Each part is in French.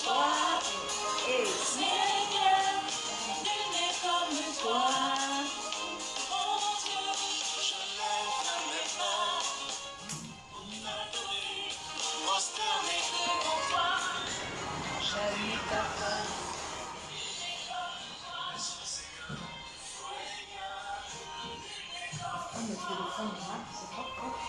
toi. Et Seigneur, nul n'est comme toi. Oh Dieu, je lève mes mains pour t'adorer, prosterner devant toi. J'allie ta face. Oh, mais téléphone là, c'est pas propre.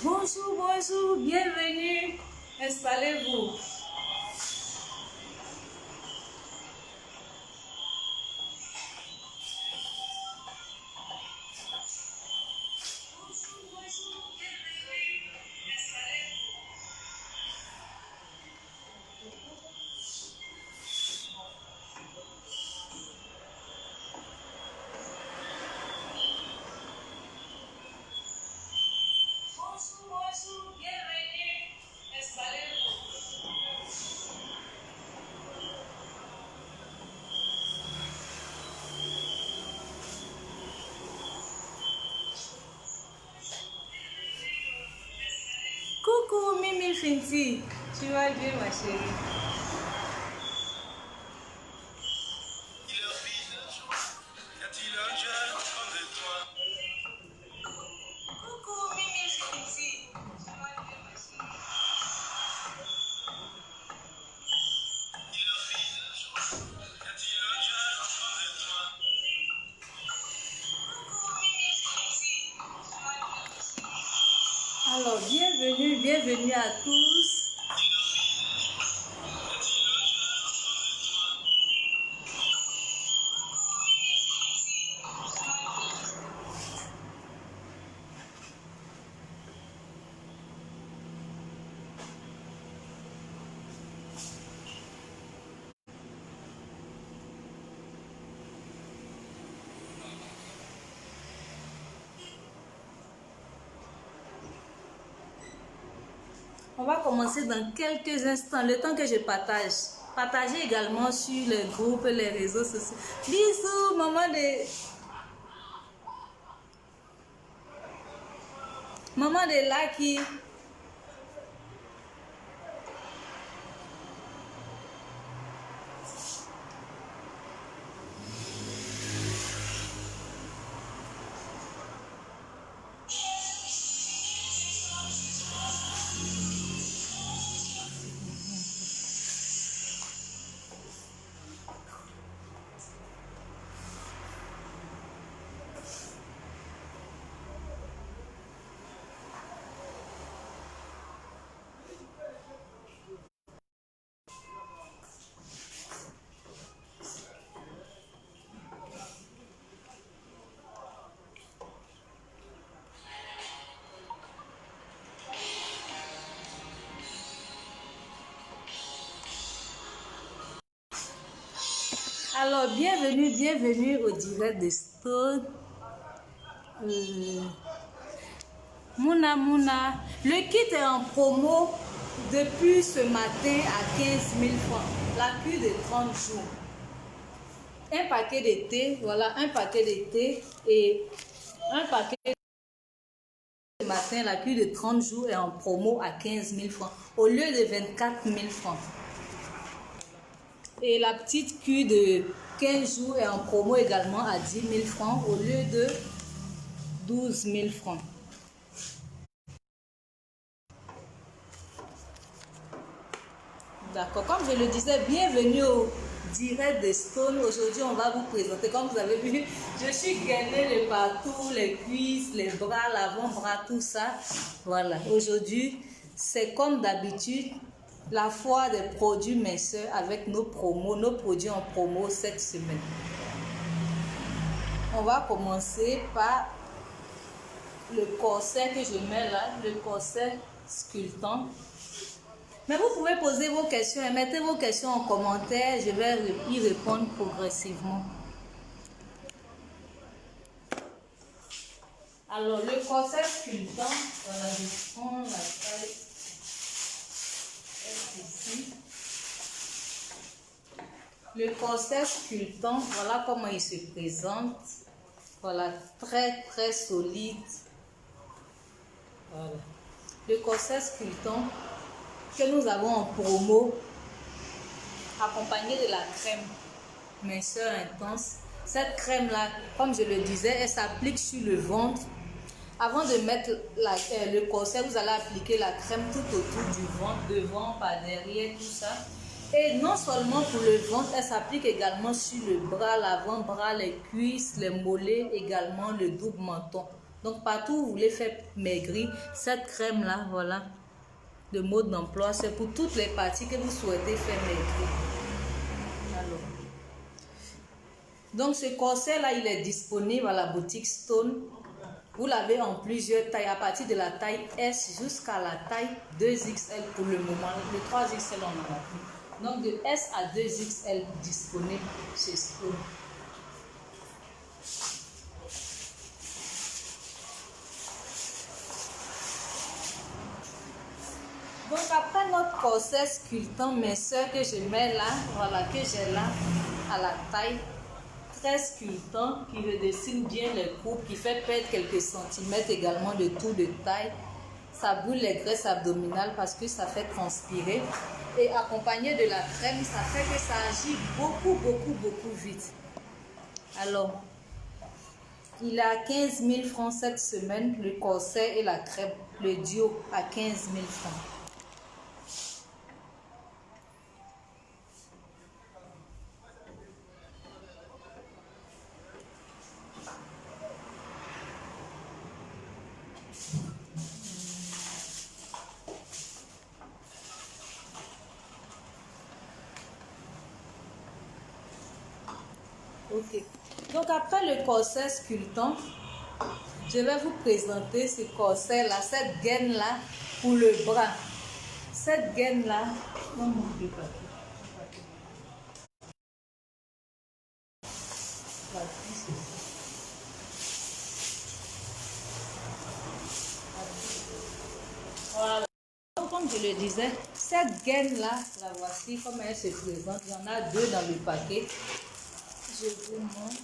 Bonjour, bonjour, bienvenue. Installez-vous. Coucou Mimi Finti, tu vas bien ma chérie? Coucou Mimi Finti, tu vas bien ma chérie? Alors, bienvenue à tous. On va commencer dans quelques instants, le temps que je partage. Partagez également sur les groupes, les réseaux sociaux. Bisous, maman de Lucky. Alors, bienvenue au direct de Stone. Mouna. Le kit est en promo depuis ce matin à 15 000 francs. La cure de 30 jours. Un paquet de thé, voilà, un paquet de thé et un paquet de matin. matin, la cure de 30 jours est en promo à 15 000 francs au lieu de 24 000 francs. Et la petite cure de 15 jours est en promo également à 10 000 francs au lieu de 12 000 francs. D'accord, comme je le disais, bienvenue au direct de Stone. Aujourd'hui, on va vous présenter, comme vous avez vu, je suis gainée de partout, les cuisses, les bras, l'avant-bras, tout ça. Voilà, aujourd'hui, c'est comme d'habitude, la foire des produits minceurs avec nos promos, nos produits en promo cette semaine. On va commencer par le corset que je mets là, le corset sculptant. Mais vous pouvez poser vos questions et mettez vos questions en commentaire. Je vais y répondre progressivement. Alors, le corset sculptant, voilà, je prends la taille ici. Le corset sculptant, voilà comment il se présente. Voilà, très très solide. Voilà. Le corset sculptant que nous avons en promo, accompagné de la crème minceur intense. Cette crème là, comme je le disais, elle s'applique sur le ventre. Avant de mettre le corset, vous allez appliquer la crème tout autour du ventre, devant, par derrière, tout ça. Et non seulement pour le ventre, elle s'applique également sur le bras, l'avant-bras, les cuisses, les mollets, également le double menton. Donc partout où vous voulez faire maigrir, cette crème là, voilà. Le mode d'emploi, c'est pour toutes les parties que vous souhaitez faire maigrir. Alors, donc ce corset là, il est disponible à la boutique Stone. Vous l'avez en plusieurs tailles, à partir de la taille S jusqu'à la taille 2XL pour le moment. Le 3XL on en a plus. Donc de S à 2XL disponible chez Stone. Donc après notre corset sculptant minceur que je mets là, voilà, que j'ai là à la taille très sculptant, qui redessine bien les coupes, qui fait perdre quelques centimètres également de tour de taille. Ça brûle les graisses abdominales parce que ça fait transpirer. Et accompagné de la crème, ça fait que ça agit beaucoup vite. Alors, il est à 15 000 francs cette semaine, le corset et la crème, le duo à 15 000 francs. Ok. Donc après le corset sculptant, je vais vous présenter ce corset là, cette gaine là pour le bras. Cette gaine là, voilà. Comme je le disais, cette gaine là, la voici comme elle se présente. Il y en a deux dans le paquet. Je vous montre.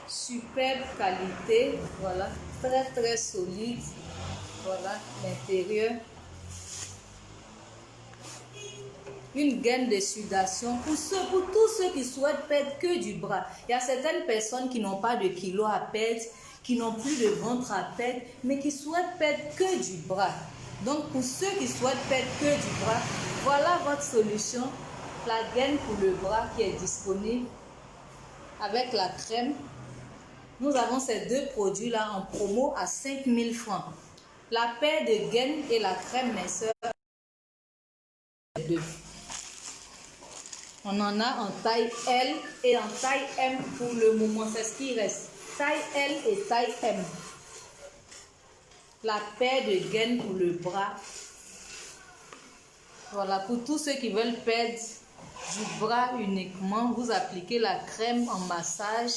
Superbe qualité, voilà, très solide. Voilà l'intérieur. Une gaine de sudation pour tous ceux qui souhaitent perdre que du bras. Il y a certaines personnes qui n'ont pas de kilos à perdre, qui n'ont plus de ventre à perdre, mais qui souhaitent perdre que du bras. Donc pour ceux qui souhaitent perdre que du bras, voilà votre solution. La gaine pour le bras qui est disponible avec la crème. Nous avons ces deux produits-là en promo à 5 000 francs. La paire de gaines et la crème minceur. On en a en taille L et en taille M pour le moment. C'est ce qui reste. Taille L et taille M. La paire de gaines pour le bras. Voilà, pour tous ceux qui veulent perdre du bras uniquement, vous appliquez la crème en massage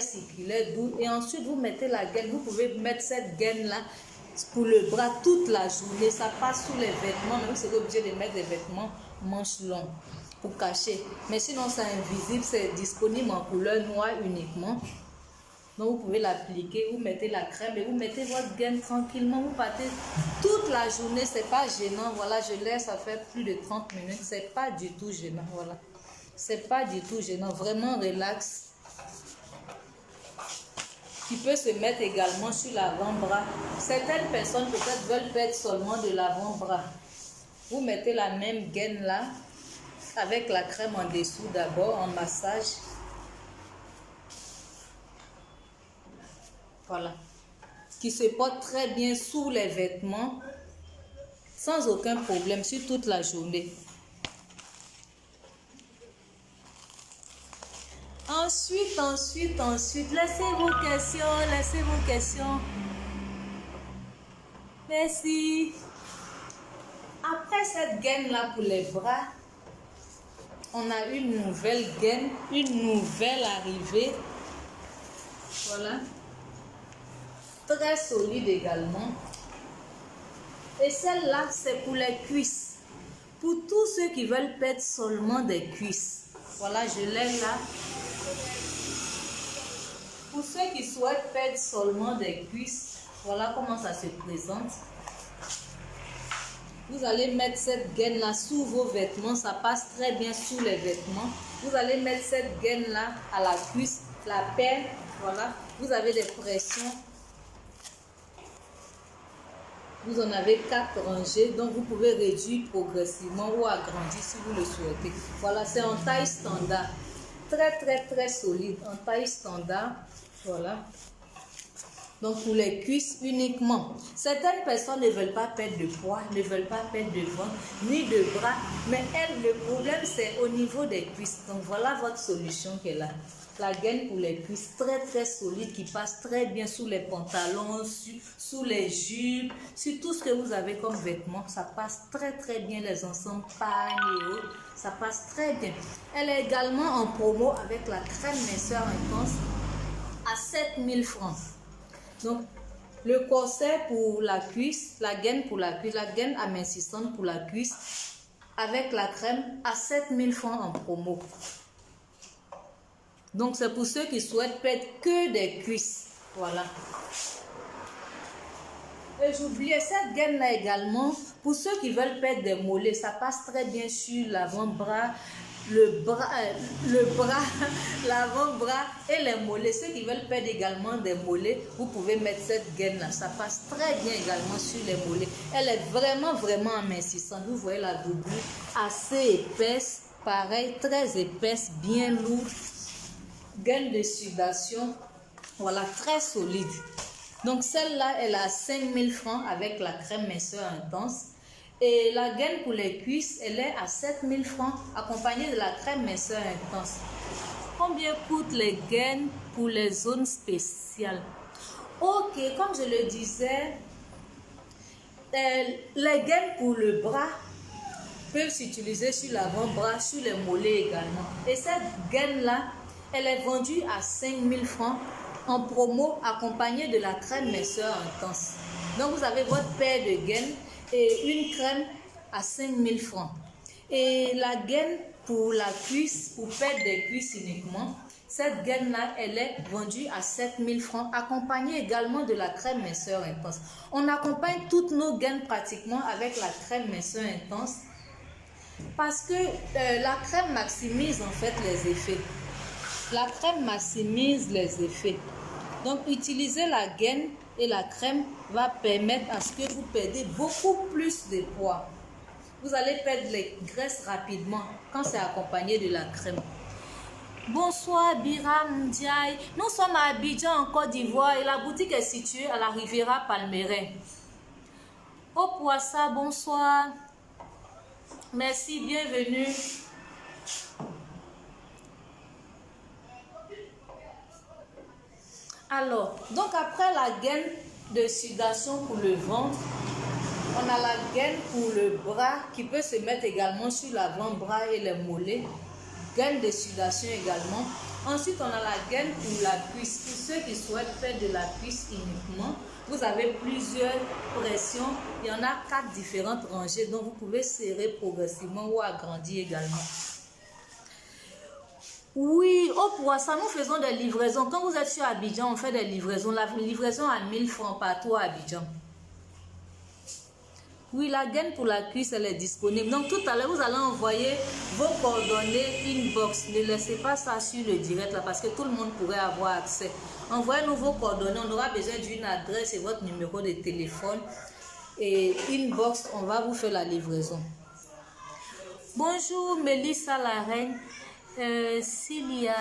circulaire doux et ensuite vous mettez la gaine. Vous pouvez mettre cette gaine là pour le bras toute la journée. Ça passe sous les vêtements, mais vous serez obligé de mettre des vêtements manches longues pour cacher. Mais sinon c'est invisible, c'est disponible en couleur noire uniquement. Donc, vous pouvez l'appliquer, vous mettez la crème et vous mettez votre gaine tranquillement. Vous partez toute la journée, c'est pas gênant. Voilà, je laisse, ça fait plus de 30 minutes. C'est pas du tout gênant, voilà. C'est pas du tout gênant, vraiment relax. Qui peut se mettre également sur l'avant-bras. Certaines personnes peut-être veulent perdre seulement de l'avant-bras. Vous mettez la même gaine là, avec la crème en dessous d'abord, en massage. Voilà. Qui se porte très bien sous les vêtements, sans aucun problème, sur toute la journée. Ensuite, laissez vos questions. Merci. Après cette gaine-là pour les bras, on a une nouvelle gaine, une nouvelle arrivée. Voilà. Très solide également. Et celle-là, c'est pour les cuisses. Pour tous ceux qui veulent perdre seulement des cuisses. Voilà, je l'ai là. Pour ceux qui souhaitent perdre seulement des cuisses, voilà comment ça se présente. Vous allez mettre cette gaine-là sous vos vêtements. Ça passe très bien sous les vêtements. Vous allez mettre cette gaine-là à la cuisse, la paire. Voilà. Vous avez des pressions. Vous en avez 4 rangées. Donc, vous pouvez réduire progressivement ou agrandir si vous le souhaitez. Voilà, c'est en taille standard. Très solide. En taille standard. Voilà. Donc, pour les cuisses uniquement. Certaines personnes ne veulent pas perdre de poids, ne veulent pas perdre de ventre, ni de bras. Mais elles, le problème, c'est au niveau des cuisses. Donc, voilà votre solution qui est là. La gaine pour les cuisses, très solide, qui passe très bien sous les pantalons, sous les jupes, sur tout ce que vous avez comme vêtements. Ça passe très bien, les ensembles pagnes et autres. Ça passe très bien. Elle est également en promo avec la crème minceur intense à 7000 francs. Donc, le corset pour la cuisse, la gaine pour la cuisse, la gaine amincissante pour la cuisse, avec la crème à 7000 francs en promo. Donc, c'est pour ceux qui souhaitent perdre que des cuisses. Voilà. Et j'oubliais cette gaine-là également, pour ceux qui veulent perdre des mollets, ça passe très bien sur l'avant-bras, l'avant-bras et les mollets. Ceux qui veulent perdre également des mollets, vous pouvez mettre cette gaine-là. Ça passe très bien également sur les mollets. Elle est vraiment amincissante. Vous voyez la doublure assez épaisse, pareil, très épaisse, bien lourde. Gaine de sudation, voilà, très solide. Donc celle-là, elle a 5000 francs avec la crème minceur intense. Et la gaine pour les cuisses, elle est à 7000 francs, accompagnée de la crème minceur intense. Combien coûtent les gaines pour les zones spéciales? Ok, comme je le disais, les gaines pour le bras peuvent s'utiliser sur l'avant-bras, sur les mollets également. Et cette gaine-là, elle est vendue à 5000 francs en promo, accompagnée de la crème minceur intense. Donc, vous avez votre paire de gaines et une crème à 5000 francs. Et la gaine pour la cuisse, pour perdre des cuisses uniquement, cette gaine-là, elle est vendue à 7000 francs, accompagnée également de la crème minceur intense. On accompagne toutes nos gaines pratiquement avec la crème minceur intense parce que la crème maximise en fait les effets. La crème maximise les effets. Donc, utiliser la gaine et la crème va permettre à ce que vous perdez beaucoup plus de poids. Vous allez perdre les graisses rapidement quand c'est accompagné de la crème. Bonsoir Biram Ndiaye. Nous sommes à Abidjan en Côte d'Ivoire et la boutique est située à la Riviera Palmeraie. Au Poissa, bonsoir. Merci, bienvenue. Alors, donc après la gaine de sudation pour le ventre, on a la gaine pour le bras qui peut se mettre également sur l'avant-bras et les mollets. Gaine de sudation également. Ensuite, on a la gaine pour la cuisse. Pour ceux qui souhaitent faire de la cuisse uniquement, vous avez plusieurs pressions. Il y en a 4 différentes rangées, donc vous pouvez serrer progressivement ou agrandir également. Oui, oh, pour ça, nous faisons des livraisons. Quand vous êtes sur Abidjan, on fait des livraisons. La livraison à 1000 francs partout à Abidjan. Oui, la gaine pour la cuisse, elle est disponible. Donc, tout à l'heure, vous allez envoyer vos coordonnées inbox. Ne laissez pas ça sur le direct, là, parce que tout le monde pourrait avoir accès. Envoyez-nous vos coordonnées. On aura besoin d'une adresse et votre numéro de téléphone. Et inbox, on va vous faire la livraison. Bonjour, Mélissa la reine. S'il y a...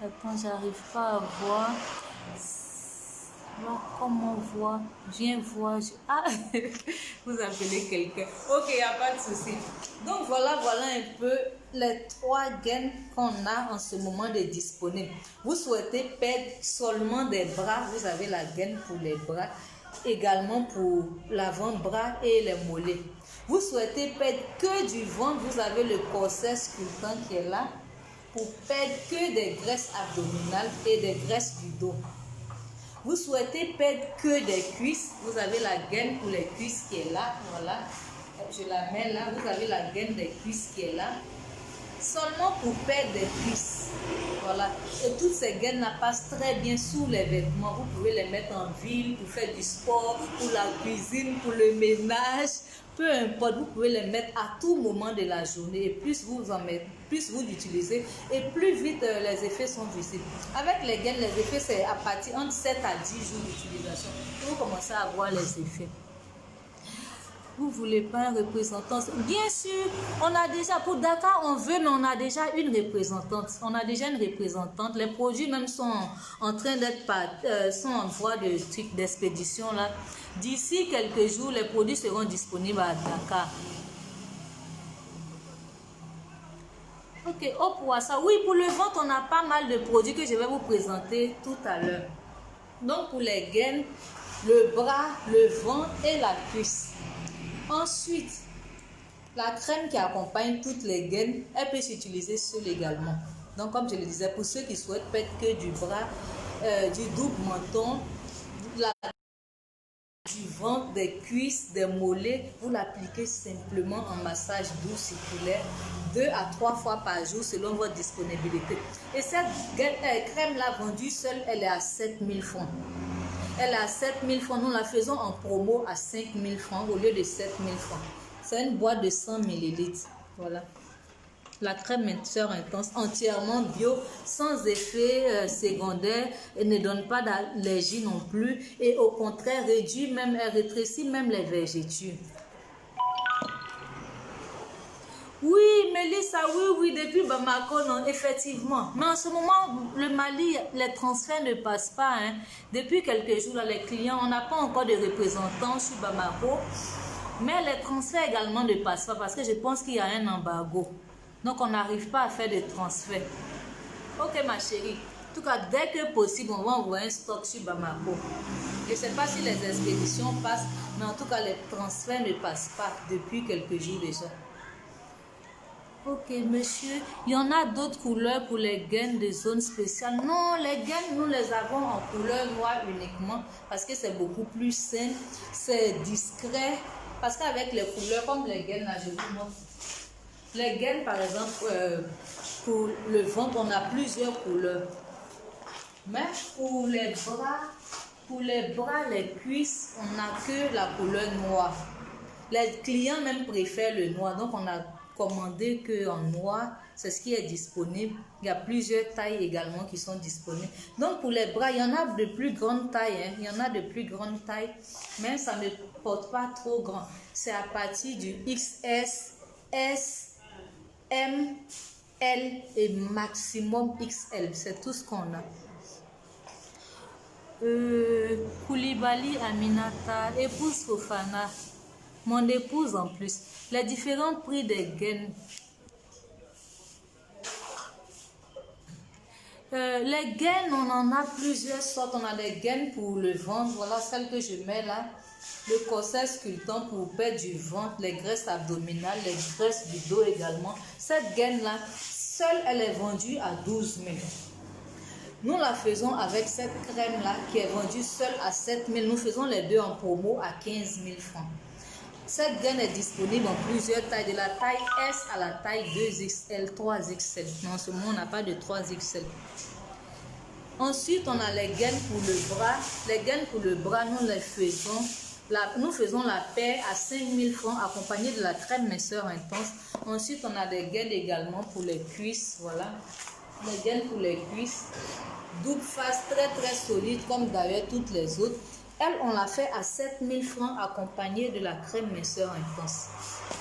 Attends, j'arrive pas à voir. Comment voir? Viens voir. Ah, vous appelez quelqu'un. Ok, il n'y a pas de souci. Donc voilà un peu les 3 gaines qu'on a en ce moment de disponibles. Vous souhaitez perdre seulement des bras, vous avez la gaine pour les bras, également pour l'avant-bras et les mollets. Vous souhaitez perdre que du ventre, vous avez le corset sculptant qui est là pour perdre que des graisses abdominales et des graisses du dos. Vous souhaitez perdre que des cuisses, vous avez la gaine pour les cuisses qui est là, voilà, je la mets là, vous avez la gaine des cuisses qui est là, seulement pour perdre des cuisses, voilà, et toutes ces gaines-là passent très bien sous les vêtements, vous pouvez les mettre en ville pour faire du sport, pour la cuisine, pour le ménage, peu importe, vous pouvez les mettre à tout moment de la journée et plus vous en mettez, plus vous l'utilisez et plus vite les effets sont visibles. Avec les gaines, les effets c'est à partir entre 7 à 10 jours d'utilisation que vous commencez à voir les effets. Vous ne voulez pas un représentant? Bien sûr, on a déjà, pour Dakar, on veut, mais on a déjà une représentante. On a déjà une représentante. Les produits même sont en train d'être, sont en voie de truc d'expédition là. D'ici quelques jours, les produits seront disponibles à Dakar. Ok, oh pour ça. Oui, pour le ventre, on a pas mal de produits que je vais vous présenter tout à l'heure. Donc pour les gaines, le bras, le ventre et la cuisse. Ensuite, la crème qui accompagne toutes les gaines, elle peut s'utiliser seule également. Donc, comme je le disais, pour ceux qui souhaitent perdre que du bras, du double menton, du ventre, des cuisses, des mollets, vous l'appliquez simplement en massage doux circulaire 2 à 3 fois par jour selon votre disponibilité. Et cette crème-là vendue seule, elle est à 7000 francs. Elle est à 7000 francs. Nous la faisons en promo à 5000 francs au lieu de 7000 francs. C'est une boîte de 100 ml. Voilà. La crème minceur intense, entièrement bio, sans effet secondaire, et ne donne pas d'allergie non plus. Et au contraire, réduit même, elle rétrécit même les vergetures. Oui, Mélissa, oui, depuis Bamako, non, effectivement. Mais en ce moment, le Mali, les transferts ne passent pas. Hein. Depuis quelques jours, là, les clients, on n'a pas encore de représentants sur Bamako. Mais les transferts également ne passent pas parce que je pense qu'il y a un embargo. Donc, on n'arrive pas à faire de transferts. Ok, ma chérie. En tout cas, dès que possible, on va envoyer un stock sur Bamako. Je ne sais pas si les expéditions passent, mais en tout cas, les transferts ne passent pas depuis quelques jours déjà. Ok, monsieur, il y en a d'autres couleurs pour les gaines de zones spéciales. Non, les gaines, nous les avons en couleur noire uniquement parce que c'est beaucoup plus simple, c'est discret. Parce qu'avec les couleurs, comme les gaines, là, je vous montre. Les gaines, par exemple, pour le ventre, on a plusieurs couleurs. Mais pour les bras, les cuisses, on n'a que la couleur noire. Les clients même préfèrent le noir, donc on a commandé qu'en noir, c'est ce qui est disponible. Il y a plusieurs tailles également qui sont disponibles. Donc pour les bras, il y en a de plus grande taille, hein. Il y en a de plus grande taille, mais ça ne porte pas trop grand. C'est à partir du XS, S, M, L et maximum XL. C'est tout ce qu'on a. Koulibaly Aminata, épouse Fofana, mon épouse en plus. Les différents prix des gaines. Les gaines, on en a plusieurs sortes. On a des gaines pour le ventre. Voilà celle que je mets là. Le corset sculptant pour perdre du ventre, les graisses abdominales, les graisses du dos également. Cette gaine-là, seule, elle est vendue à 12 000. Nous la faisons avec cette crème-là qui est vendue seule à 7 000. Nous faisons les deux en promo à 15 000 francs. Cette gaine est disponible en plusieurs tailles, de la taille S à la taille 2XL, 3XL. Mais en ce moment, on n'a pas de 3XL. Ensuite, on a les gaines pour le bras. Les gaines pour le bras, nous faisons la paire à 5000 francs accompagnée de la crème minceur intense. Ensuite, on a des gaines également pour les cuisses. Voilà. Les gaines pour les cuisses. Double face très très solide comme d'ailleurs toutes les autres. Elle, on l'a fait à 7000 francs accompagnée de la crème minceur intense.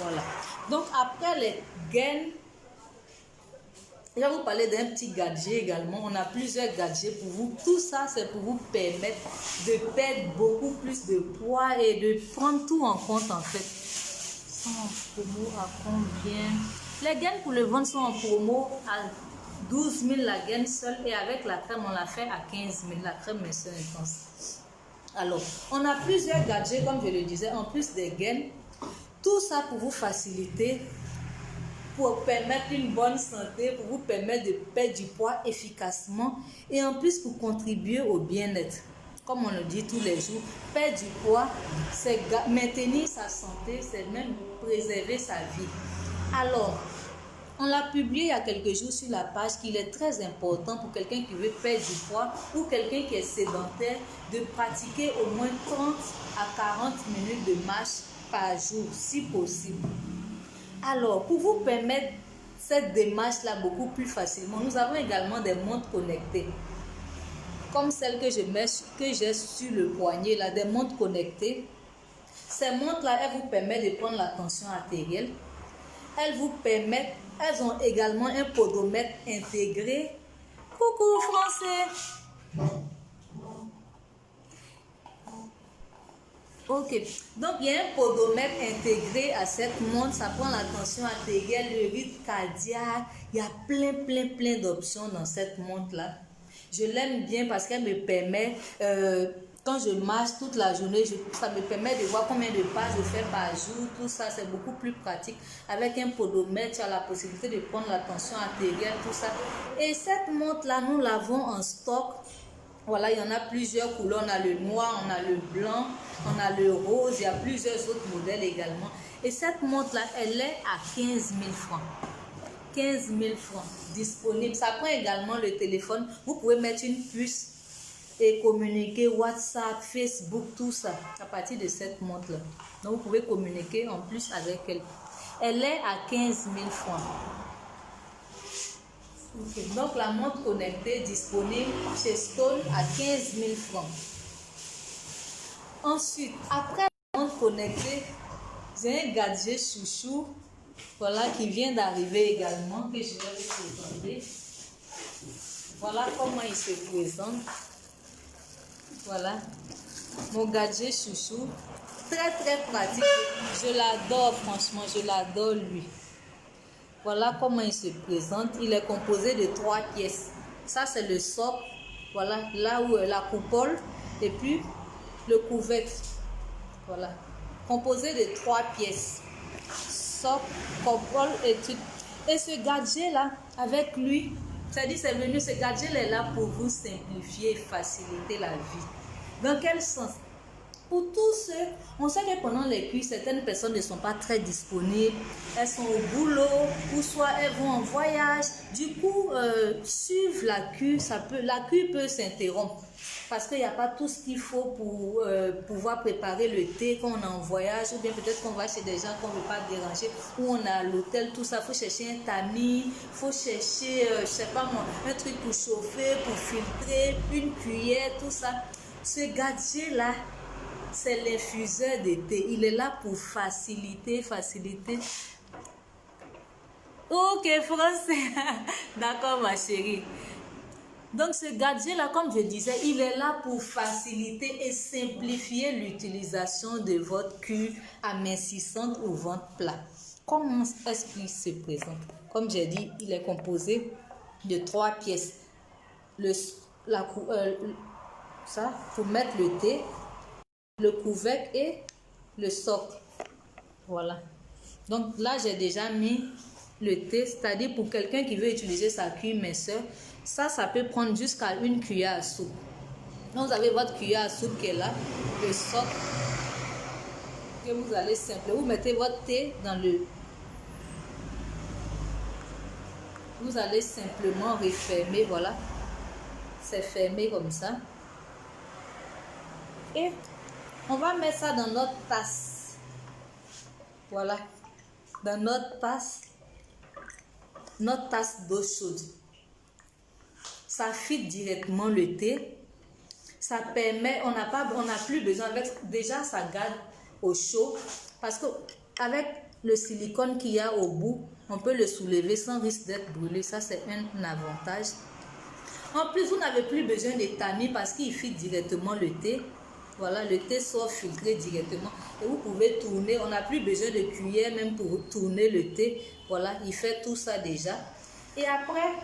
Voilà. Donc après les gaines, je vais vous parler d'un petit gadget également. On a plusieurs gadgets pour vous. Tout ça, c'est pour vous permettre de perdre beaucoup plus de poids et de prendre tout en compte en fait. Sont en promo à combien? Les gaines pour le ventre sont en promo à 12 000 la gaine seule et avec la crème, on l'a fait à 15 000 la crème minceur intense. Alors, on a plusieurs gadgets, comme je le disais, en plus des gaines. Tout ça pour vous faciliter, pour permettre une bonne santé, pour vous permettre de perdre du poids efficacement et en plus pour contribuer au bien-être. Comme on le dit tous les jours, perdre du poids, c'est maintenir sa santé, c'est même préserver sa vie. Alors, on l'a publié il y a quelques jours sur la page qu'il est très important pour quelqu'un qui veut perdre du poids ou quelqu'un qui est sédentaire de pratiquer au moins 30 à 40 minutes de marche par jour, si possible. Alors, pour vous permettre cette démarche-là beaucoup plus facilement, nous avons également des montres connectées. Comme celle que j'ai sur le poignet, là, des montres connectées. Ces montres-là, elles vous permettent de prendre la tension artérielle. Elles ont également un podomètre intégré. Coucou français! Ok, donc il y a un podomètre intégré à cette montre, ça prend la tension artérielle, le rythme cardiaque, il y a plein d'options dans cette montre-là. Je l'aime bien parce qu'elle me permet, quand je marche toute la journée, ça me permet de voir combien de pas je fais par jour, tout ça, c'est beaucoup plus pratique. Avec un podomètre, tu as la possibilité de prendre la tension artérielle, tout ça. Et cette montre-là, nous l'avons en stock. Voilà, il y en a plusieurs couleurs, on a le noir, on a le blanc, on a le rose, il y a plusieurs autres modèles également. Et cette montre-là, elle est à 15 000 francs. 15 000 francs disponible. Ça prend également le téléphone. Vous pouvez mettre une puce et communiquer WhatsApp, Facebook, tout ça à partir de cette montre-là. Donc, vous pouvez communiquer en plus avec elle. Elle est à 15 000 francs. Okay. Donc, la montre connectée disponible chez Stone à 15 000 francs. Ensuite, après la montre connectée, j'ai un gadget chouchou, voilà, qui vient d'arriver également, que je vais vous présenter. Voilà comment il se présente. Voilà, mon gadget chouchou, très pratique. Je l'adore, franchement, je l'adore lui. Voilà comment il se présente. Il est composé de 3 pièces. Ça, c'est le socle. Voilà, là où est la coupole. Et puis, le couvercle. Voilà. Composé de 3 pièces. Socle, coupole et tout. Et ce gadget-là, avec lui, c'est-à-dire, c'est venu, ce gadget est là pour vous simplifier et faciliter la vie. Dans quel sens? Pour tous ceux, on sait que pendant les cures, certaines personnes ne sont pas très disponibles, elles sont au boulot, ou soit elles vont en voyage. Du coup, suivre la cure, la cure peut s'interrompre parce qu'il n'y a pas tout ce qu'il faut pour pouvoir préparer le thé quand on est en voyage, ou bien peut-être qu'on va chez des gens qu'on ne veut pas déranger, ou on est à l'hôtel, tout ça. Il faut chercher un tamis, il faut chercher, je sais pas moi, un truc pour chauffer, pour filtrer, une cuillère, tout ça. Ce gadget-là, c'est l'infuseur de thé. Il est là pour faciliter. Ok, français. D'accord, ma chérie. Donc, ce gadget-là, comme je disais, il est là pour faciliter et simplifier l'utilisation de votre cure amincissante ou ventre plat. Comment est-ce qu'il se présente? Comme j'ai dit, il est composé de 3 pièces. Ça, pour mettre le thé, le couvercle et le socle. Voilà. Donc là, j'ai déjà mis le thé, c'est-à-dire pour quelqu'un qui veut utiliser sa cuillère minceur, ça peut prendre jusqu'à 1 cuillère à soupe. Donc vous avez votre cuillère à soupe qui est là, le socle. que vous allez simplement, vous mettez votre thé dans le... Vous allez simplement refermer, voilà. C'est fermé comme ça. Et on va mettre ça dans notre tasse. Voilà. Dans notre tasse d'eau chaude. Ça filtre directement le thé. Ça permet, on n'a plus besoin, déjà ça garde au chaud. Parce que avec le silicone qu'il y a au bout, on peut le soulever sans risque d'être brûlé. Ça, c'est un avantage. En plus, vous n'avez plus besoin de tamis parce qu'il filtre directement le thé. Voilà, le thé sort filtré directement. Et vous pouvez tourner. On n'a plus besoin de cuillère même pour tourner le thé. Voilà, il fait tout ça déjà. Et après...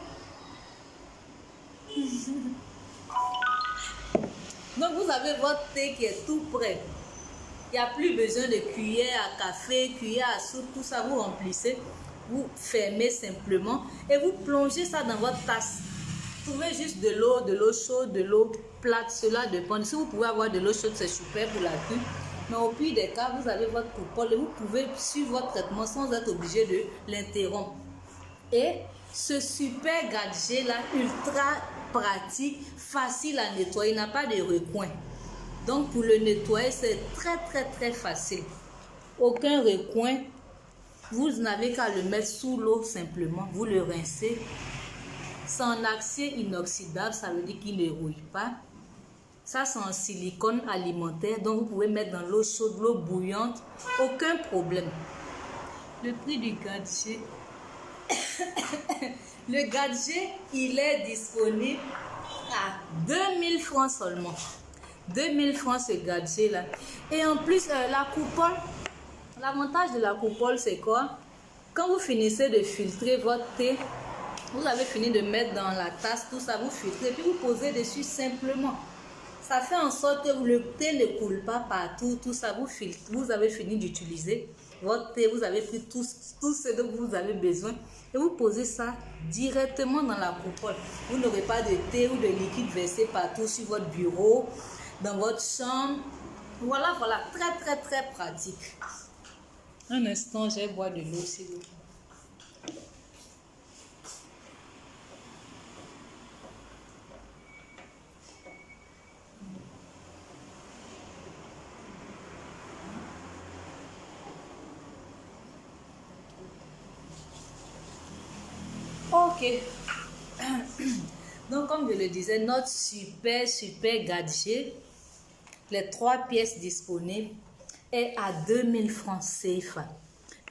Donc, vous avez votre thé qui est tout prêt. Il n'y a plus besoin de cuillère à café, cuillère à soupe, tout ça. Vous remplissez, vous fermez simplement et vous plongez ça dans votre tasse. Vous trouvez juste de l'eau chaude, de l'eau plate, cela dépend. Si vous pouvez avoir de l'eau chaude, c'est super pour la cuisine. Mais au pire des cas, vous avez votre coupole et vous pouvez suivre votre traitement sans être obligé de l'interrompre. Et ce super gadget là, ultra pratique, facile à nettoyer, il n'a pas de recoin. Donc pour le nettoyer, c'est très facile. Aucun recoin. Vous n'avez qu'à le mettre sous l'eau simplement. Vous le rincez. C'est en acier inoxydable, ça veut dire qu'il ne rouille pas. Ça, c'est en silicone alimentaire, donc vous pouvez mettre dans l'eau chaude, l'eau bouillante, aucun problème. Le prix du gadget. Le gadget, il est disponible à 2000 francs seulement. 2000 francs ce gadget là. Et en plus, la coupole, l'avantage de la coupole, c'est quoi? Quand vous finissez de filtrer votre thé, vous avez fini de mettre dans la tasse, tout ça, vous filtrez, puis vous posez dessus simplement. Ça fait en sorte que le thé ne coule pas partout, tout ça, vous filtrez. Vous avez fini d'utiliser votre thé, vous avez pris tout ce dont vous avez besoin et vous posez ça directement dans la coupole. Vous n'aurez pas de thé ou de liquide versé partout sur votre bureau, dans votre chambre. Voilà, très pratique. Un instant, je vais boire de l'eau s'il vous plaît. Ok. Donc, comme je le disais, notre super gadget, les 3 pièces disponibles, est à 2000 francs CFA.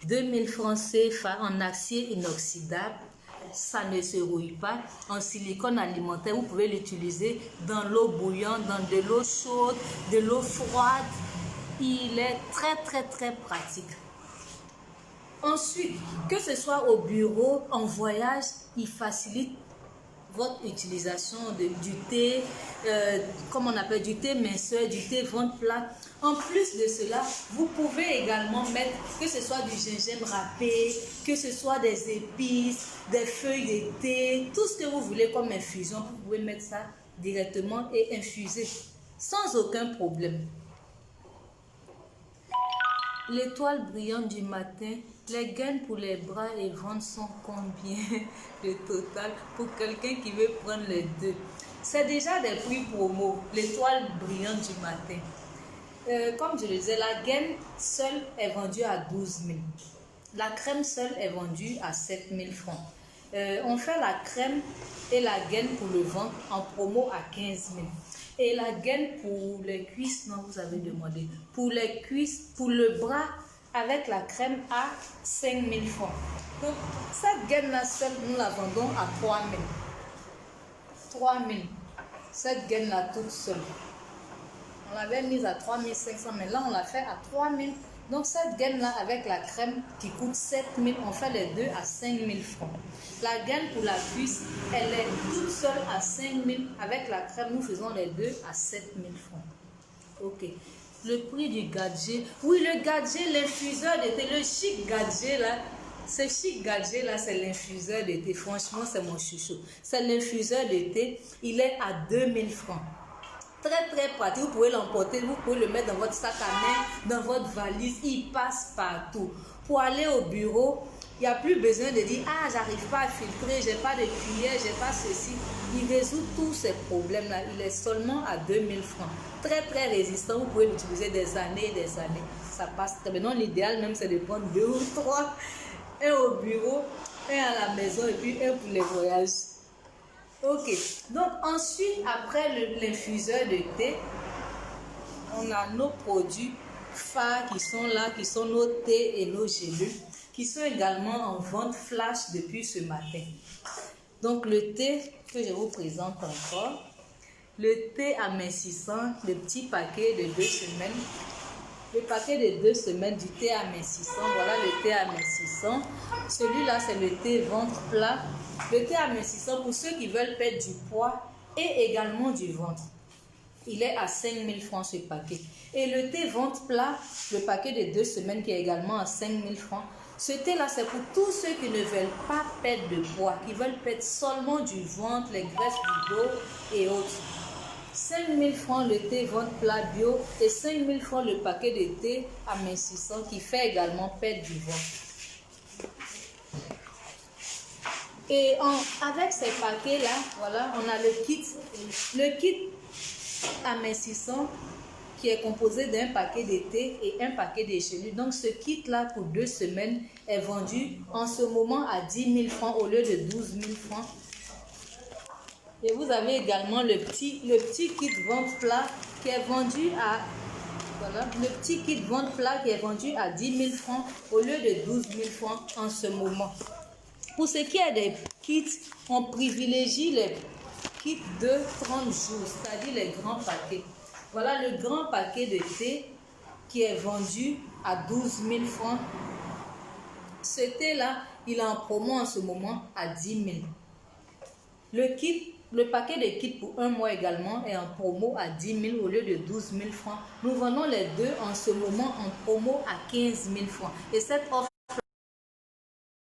2000 francs CFA en acier inoxydable. Ça ne se rouille pas. En silicone alimentaire, vous pouvez l'utiliser dans l'eau bouillante, dans de l'eau chaude, de l'eau froide. Il est très pratique. Ensuite, que ce soit au bureau, en voyage, il facilite votre utilisation du thé, comme on appelle du thé minceur, du thé ventre plat. En plus de cela, vous pouvez également mettre, que ce soit du gingembre râpé, que ce soit des épices, des feuilles de thé, tout ce que vous voulez comme infusion, vous pouvez mettre ça directement et infuser sans aucun problème. L'étoile brillante du matin, les gaines pour les bras et ventre sont combien le total pour quelqu'un qui veut prendre les deux? C'est déjà des prix promo, l'étoile brillante du matin. Comme je le disais, la gaine seule est vendue à 12 000. La crème seule est vendue à 7 000 francs. On fait la crème et la gaine pour le ventre en promo à 15 000. Et la gaine pour les cuisses, non, vous avez demandé. Pour les cuisses, pour le bras, avec la crème à 5 000 francs. Donc, cette gaine-là seule, nous la vendons à 3 000. 3 000. Cette gaine-là toute seule. On l'avait mise à 3 500, mais là, on l'a fait à 3 000. Donc, cette gaine-là, avec la crème qui coûte 7 000, on fait les deux à 5 000 francs. La gaine pour la cuisse, elle est toute seule à 5 000. Avec la crème, nous faisons les deux à 7 000 francs. Ok. Le prix du gadget. Oui, le gadget, l'infuseur d'été, le chic gadget là. Ce chic gadget là, c'est l'infuseur d'été. Franchement, c'est mon chouchou. C'est l'infuseur d'été. Il est à 2 000 francs. Très très pratique, vous pouvez l'emporter, vous pouvez le mettre dans votre sac à main, dans votre valise, il passe partout. Pour aller au bureau, il n'y a plus besoin de dire ah j'arrive pas à filtrer, j'ai pas de cuillère, j'ai pas ceci. Il résout tous ces problèmes là, il est seulement à 2000 francs. Très très résistant, vous pouvez l'utiliser des années et des années. Ça passe très bien. Non, l'idéal même c'est de prendre 2 ou 3, un au bureau, un à la maison et puis un pour les voyages. Ok, donc ensuite, après l'infuseur de thé, on a nos produits phares qui sont là, qui sont nos thés et nos gélules, qui sont également en vente flash depuis ce matin. Donc le thé que je vous présente encore, le thé amincissant, le petit paquet de 2 semaines. Le paquet de 2 semaines du thé amincissant, voilà le thé amincissant. Celui-là, c'est le thé ventre plat. Le thé amincissant pour ceux qui veulent perdre du poids et également du ventre. Il est à 5000 francs ce paquet. Et le thé ventre plat, le paquet de 2 semaines qui est également à 5000 francs. Ce thé-là, c'est pour tous ceux qui ne veulent pas perdre de poids, qui veulent perdre seulement du ventre, les graisses du dos et autres. 5000 francs le thé ventre plat bio et 5000 francs le paquet de thé amincissant qui fait également perdre du ventre. Et avec ces paquets-là, voilà, on a le kit amincissant qui est composé d'un paquet de thé et un paquet de gélules. Donc ce kit-là pour 2 semaines est vendu en ce moment à 10 000 francs au lieu de 12 000 francs. Et vous avez également le petit kit ventre plat qui est vendu à le petit kit ventre plat qui est vendu à 10 000 francs au lieu de 12 000 francs en ce moment. Pour ce qui est des kits, on privilégie les kits de 30 jours, c'est-à-dire les grands paquets. Voilà le grand paquet de thé qui est vendu à 12 000 francs. Ce thé-là, il est en promo en ce moment à 10 000. Le paquet de kits pour 1 mois également est en promo à 10 000 au lieu de 12 000 francs. Nous vendons les deux en ce moment en promo à 15 000 francs. Et cette offre,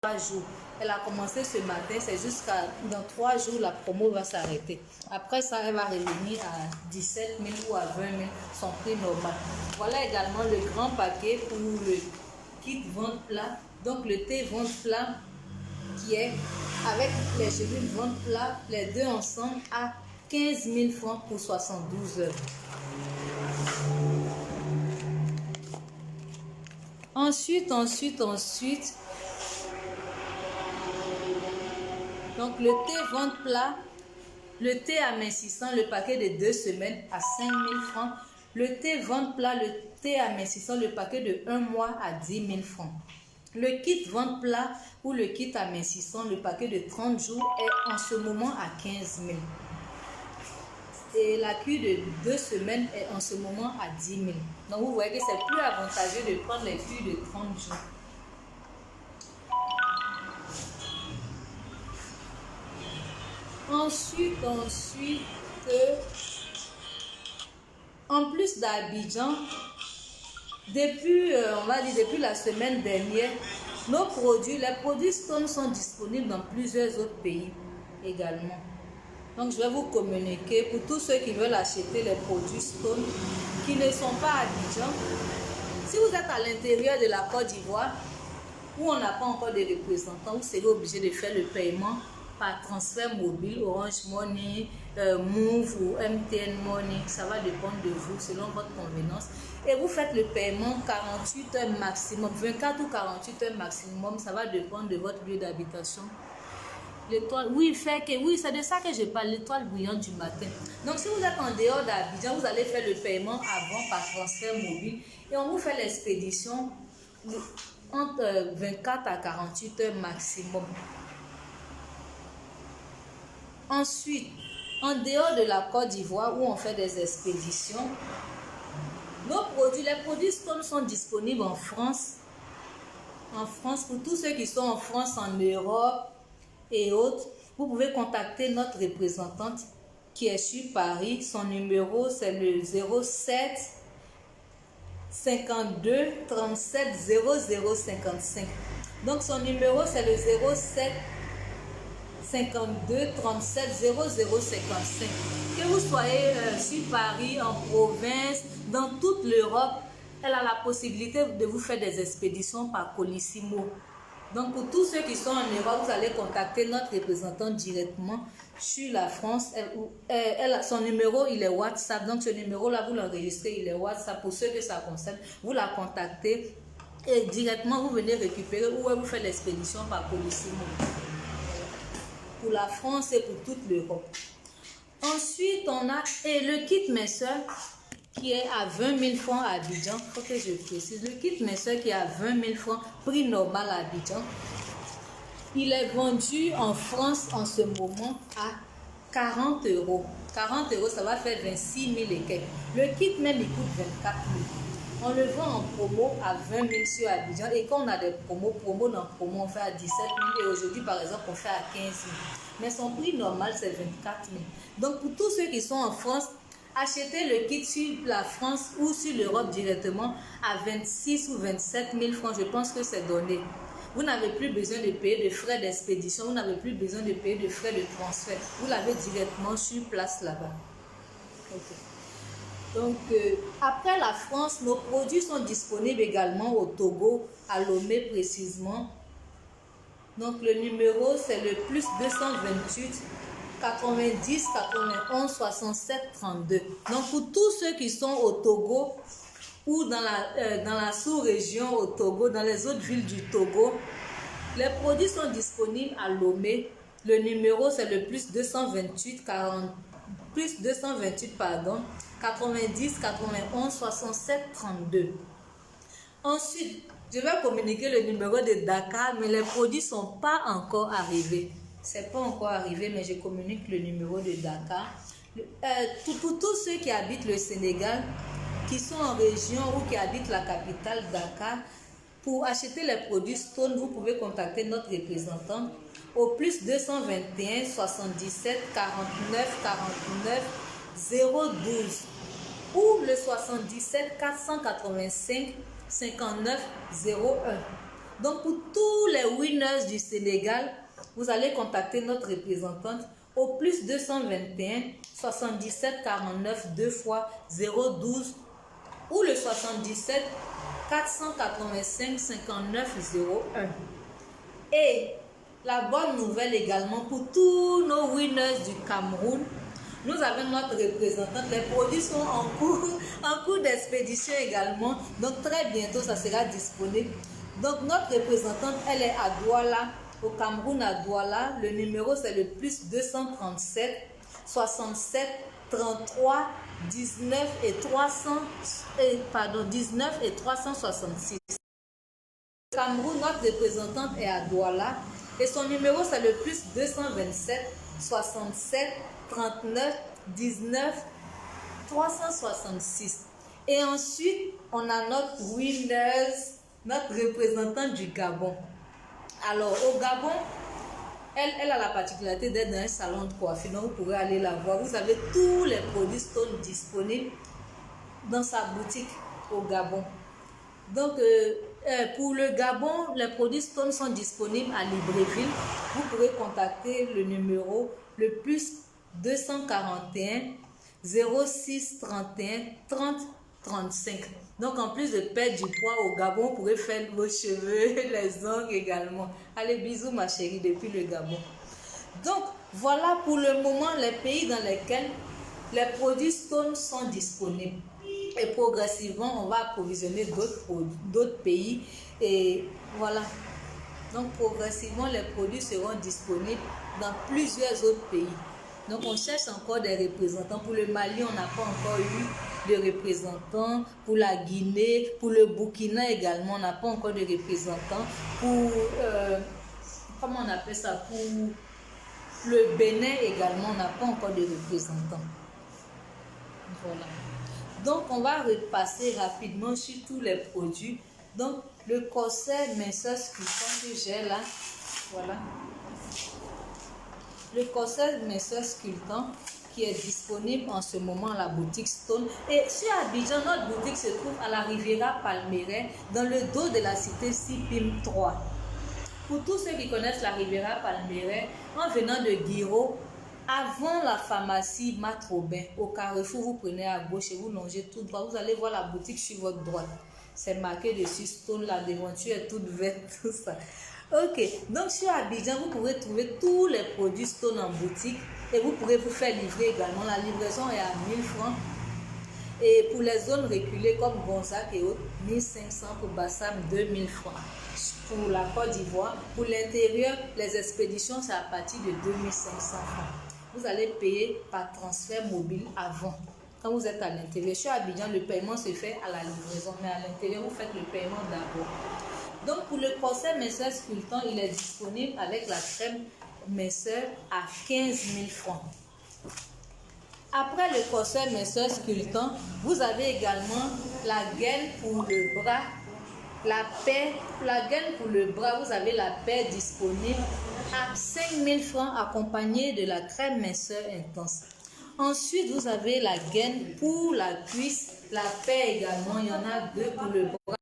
3 jours. Elle a commencé ce matin, c'est jusqu'à dans 3 jours, la promo va s'arrêter. Après ça, elle va revenir à 17 000 ou à 20 000, son prix normal. Voilà également le grand paquet pour le kit ventre plat. Donc le thé ventre plat qui est avec les gélules ventre plat, les deux ensemble à 15 000 francs pour 72 heures. Ensuite, donc le thé ventre plat, le thé amincissant, le paquet de 2 semaines à 5 000 francs. Le thé ventre plat, le thé amincissant, le paquet de 1 mois à 10 000 francs. Le kit ventre plat ou le kit amincissant, le paquet de 30 jours est en ce moment à 15 000. Et la cure de 2 semaines est en ce moment à 10 000. Donc vous voyez que c'est plus avantageux de prendre les cures de 30 jours. Ensuite, en plus d'Abidjan, depuis la semaine dernière, les produits Stone sont disponibles dans plusieurs autres pays également. Donc je vais vous communiquer pour tous ceux qui veulent acheter les produits Stone qui ne sont pas à Abidjan. Si vous êtes à l'intérieur de la Côte d'Ivoire, où on n'a pas encore de représentants, vous serez obligé de faire le paiement par transfert mobile, Orange Money, Move ou MTN Money. Ça va dépendre de vous, selon votre convenance. Et vous faites le paiement 48 heures maximum, 24 ou 48 heures maximum. Ça va dépendre de votre lieu d'habitation. L'étoile, oui, c'est de ça que je parle, l'étoile brillante du matin. Donc, si vous êtes en dehors d'Abidjan, vous allez faire le paiement avant par transfert mobile. Et on vous fait l'expédition entre 24 à 48 heures maximum. Ensuite, en dehors de la Côte d'Ivoire où on fait des expéditions, les produits Stone sont disponibles en France. En France, pour tous ceux qui sont en France, en Europe et autres, vous pouvez contacter notre représentante qui est sur Paris. Son numéro, c'est le 07 52 37 00 55. Donc, son numéro, c'est le 07 52 37 0055. Que vous soyez sur Paris, en province, dans toute l'Europe, elle a la possibilité de vous faire des expéditions par Colissimo. Donc pour tous ceux qui sont en Europe, vous allez contacter notre représentante directement sur la France. Son numéro, il est WhatsApp. Donc ce numéro-là, vous l'enregistrez, il est WhatsApp. Pour ceux que ça concerne, vous la contactez et directement vous venez récupérer ou vous faites l'expédition par Colissimo. Pour la France et pour toute l'Europe. Ensuite, on a le kit mes soeurs qui est à 20 000 francs à Abidjan. Il faut que je précise. Le kit mes soeurs qui est à 20 000 francs, prix normal à Abidjan. Il est vendu en France en ce moment à 40 €. 40 €, ça va faire 26 000 et quelques. Le kit même, il coûte 24 000. On le vend en promo à 20 000 sur Abidjan. Et quand on a des promos dans promo, on fait à 17 000. Et aujourd'hui, par exemple, on fait à 15 000. Mais son prix normal, c'est 24 000. Donc, pour tous ceux qui sont en France, achetez le kit sur la France ou sur l'Europe directement à 26 ou 27 000 francs. Je pense que c'est donné. Vous n'avez plus besoin de payer de frais d'expédition. Vous n'avez plus besoin de payer de frais de transfert. Vous l'avez directement sur place là-bas. Okay. Donc, après la France, nos produits sont disponibles également au Togo, à Lomé précisément. Donc, le numéro, c'est le plus 228 90 91 67 32. Donc, pour tous ceux qui sont au Togo ou dans la sous-région au Togo, dans les autres villes du Togo, les produits sont disponibles à Lomé. Le numéro, c'est le plus 228 90 91 67 32. Ensuite, je vais communiquer le numéro de Dakar, mais les produits ne sont pas encore arrivés. C'est pas encore arrivé, mais je communique le numéro de Dakar. Pour tous ceux qui habitent le Sénégal, qui sont en région ou qui habitent la capitale Dakar, pour acheter les produits Stone, vous pouvez contacter notre représentant au plus 221 77 49 49 012 ou le 77 485 59 01. Donc pour tous les winners du Sénégal, vous allez contacter notre représentante au plus 221 77 49 2 fois 012 ou le 77 485 59 01. Et la bonne nouvelle également pour tous nos winners du Cameroun, nous avons notre représentante. Les produits sont en cours d'expédition également. Donc très bientôt, ça sera disponible. Donc notre représentante, elle est à Douala, au Cameroun à Douala. Le numéro, c'est le plus 237 67 33 19 et 366. Au Cameroun, notre représentante est à Douala. Et son numéro, c'est le plus 227 67 39 19 366. Et ensuite, on a notre winners, notre représentante du Gabon. Alors, au Gabon, elle a la particularité d'être dans un salon de coiffure. Donc, vous pourrez aller la voir. Vous avez tous les produits Stone disponibles dans sa boutique au Gabon. Donc, pour le Gabon, les produits Stone sont disponibles à Libreville. Vous pourrez contacter le numéro le plus 241 06 31 30 35. Donc, en plus de perdre du poids au Gabon, vous pourrez faire vos cheveux, les ongles également. Allez, bisous ma chérie depuis le Gabon. Donc, voilà pour le moment les pays dans lesquels les produits Stone sont disponibles. Et progressivement, on va approvisionner d'autres pays. Et voilà. Donc, progressivement, les produits seront disponibles dans plusieurs autres pays. Donc, on cherche encore des représentants. Pour le Mali, on n'a pas encore eu de représentants. Pour la Guinée, pour le Burkina également, on n'a pas encore de représentants. Pour, comment on appelle ça? Pour le Bénin également, on n'a pas encore de représentants. Voilà. Donc, on va repasser rapidement sur tous les produits. Donc, le corset minceur sculptant que j'ai là, voilà. Le corset minceur sculptant qui est disponible en ce moment à la boutique Stone. Et sur Abidjan, notre boutique se trouve à la Riviera Palmeraie, dans le dos de la cité Sipim 3. Pour tous ceux qui connaissent la Riviera Palmeraie, En venant de Guiraud, avant la pharmacie Matrobin, au carrefour, vous prenez à gauche et vous longez tout droit. Vous allez voir la boutique sur votre droite. C'est marqué dessus Stone, la devanture est toute verte, tout ça. Ok, donc sur Abidjan, vous pouvez trouver tous les produits Stone en boutique et vous pourrez vous faire livrer également. La livraison est à 1000 francs. Et pour les zones reculées comme Gonzague et autres, 1500 pour Bassam, 2000 francs. Pour la Côte d'Ivoire, pour l'intérieur, les expéditions, c'est à partir de 2500 francs. Vous allez payer par transfert mobile avant. Quand vous êtes à l'intérieur, sur Abidjan, le paiement se fait à la livraison, mais à l'intérieur, vous faites le paiement d'abord. Donc, pour le corset minceur sculptant, il est disponible avec la crème minceur à 15 000 francs. Après le corset minceur sculptant, vous avez également la gaine pour le bras, la paire, la gaine pour le bras, vous avez la paire disponible à 5 000 francs accompagnée de la crème minceur intense. Ensuite, vous avez la gaine pour la cuisse, la paire également, il y en a deux pour le bras.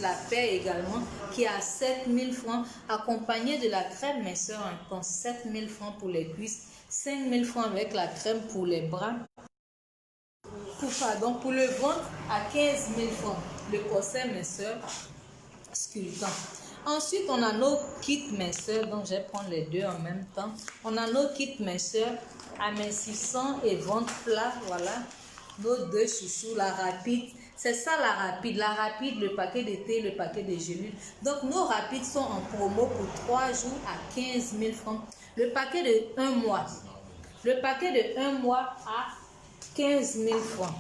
La paire également qui est à 7 000 francs accompagnée de la crème minceur intense, 7 000 francs pour les cuisses, 5 000 francs avec la crème pour les bras. Pour le ventre à 15 000 francs, le corset minceur sculptant. Ensuite, on a nos kits minceurs, donc je vais prendre les deux en même temps. On a nos kits minceurs amincissant et ventre plat, voilà. Nos deux chouchous, la rapide. C'est ça la rapide. La rapide, le paquet de thé, le paquet de gélules. Donc, nos rapides sont en promo pour 3 jours à 15 000 francs. Le paquet de 1 mois. Le paquet de 1 mois à 15 000 francs.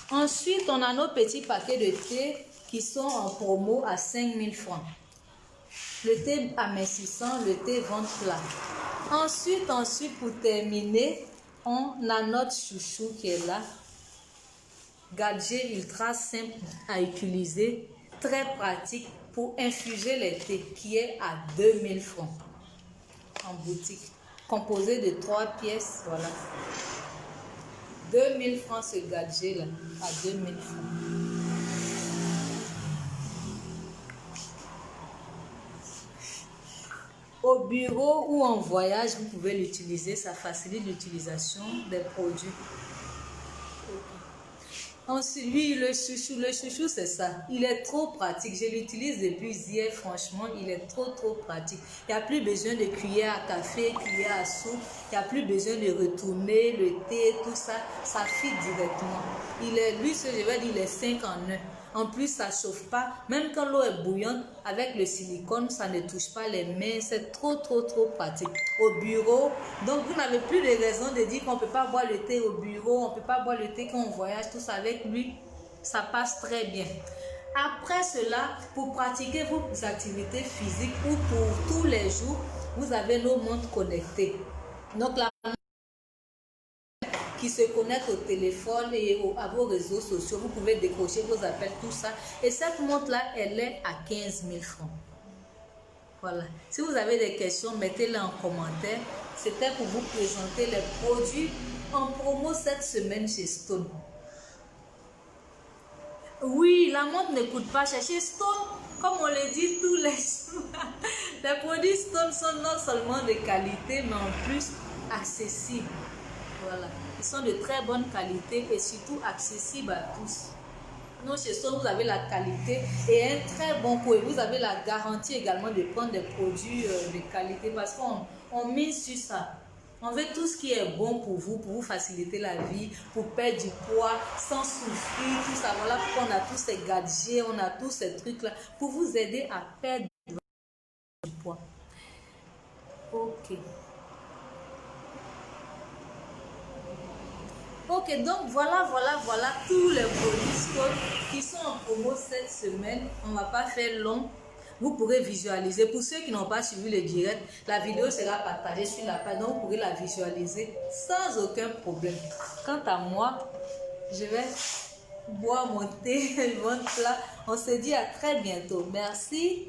Ensuite, on a nos petits paquets de thé qui sont en promo à 5 000 francs. Le thé amincissant, le thé ventre plat. Ensuite, pour terminer, on a notre chouchou qui est là. Gadget ultra simple à utiliser, très pratique pour infuser les thés, qui est à 2000 francs en boutique. Composé de 3 pièces, voilà. 2000 francs ce gadget là, à 2000 francs. Au bureau ou en voyage, vous pouvez l'utiliser, ça facilite l'utilisation des produits. Ensuite, lui, le chouchou, c'est ça. Il est trop pratique. Je l'utilise depuis hier, franchement, il est trop pratique. Il n'y a plus besoin de cuillère à café, cuillère à soupe. Il n'y a plus besoin de retourner le thé, tout ça. Ça fit directement. Lui, je vais dire, il est 5 en 1. En plus, ça ne chauffe pas. Même quand l'eau est bouillante, avec le silicone, ça ne touche pas les mains. C'est trop pratique. Au bureau, donc vous n'avez plus de raison de dire qu'on ne peut pas boire le thé au bureau, on ne peut pas boire le thé quand on voyage, tout ça avec lui, ça passe très bien. Après cela, pour pratiquer vos activités physiques ou pour tous les jours, vous avez nos montres connectées. Donc la qui se connectent au téléphone et à vos réseaux sociaux. Vous pouvez décrocher vos appels, tout ça. Et cette montre-là, elle est à 15 000 francs. Voilà. Si vous avez des questions, mettez-les en commentaire. C'était pour vous présenter les produits en promo cette semaine chez Stone. Oui, la montre ne coûte pas cher. Chez Stone, comme on le dit tous les jours, les produits Stone sont non seulement de qualité, mais en plus accessibles. Voilà. Ils sont de très bonne qualité et surtout accessibles à tous. Nous, chez Stone, vous avez la qualité et un très bon coût. Et vous avez la garantie également de prendre des produits de qualité parce qu'on mise sur ça. On veut tout ce qui est bon pour vous faciliter la vie, pour perdre du poids sans souffrir, tout ça. Voilà pourquoi on a tous ces gadgets, on a tous ces trucs-là pour vous aider à perdre du poids. Ok. Ok, donc voilà tous les produits Stone qui sont en promo cette semaine. On ne va pas faire long. Vous pourrez visualiser. Pour ceux qui n'ont pas suivi le direct, la vidéo sera partagée sur la page. Donc, vous pourrez la visualiser sans aucun problème. Quant à moi, je vais boire mon thé, mon plat. On se dit à très bientôt. Merci.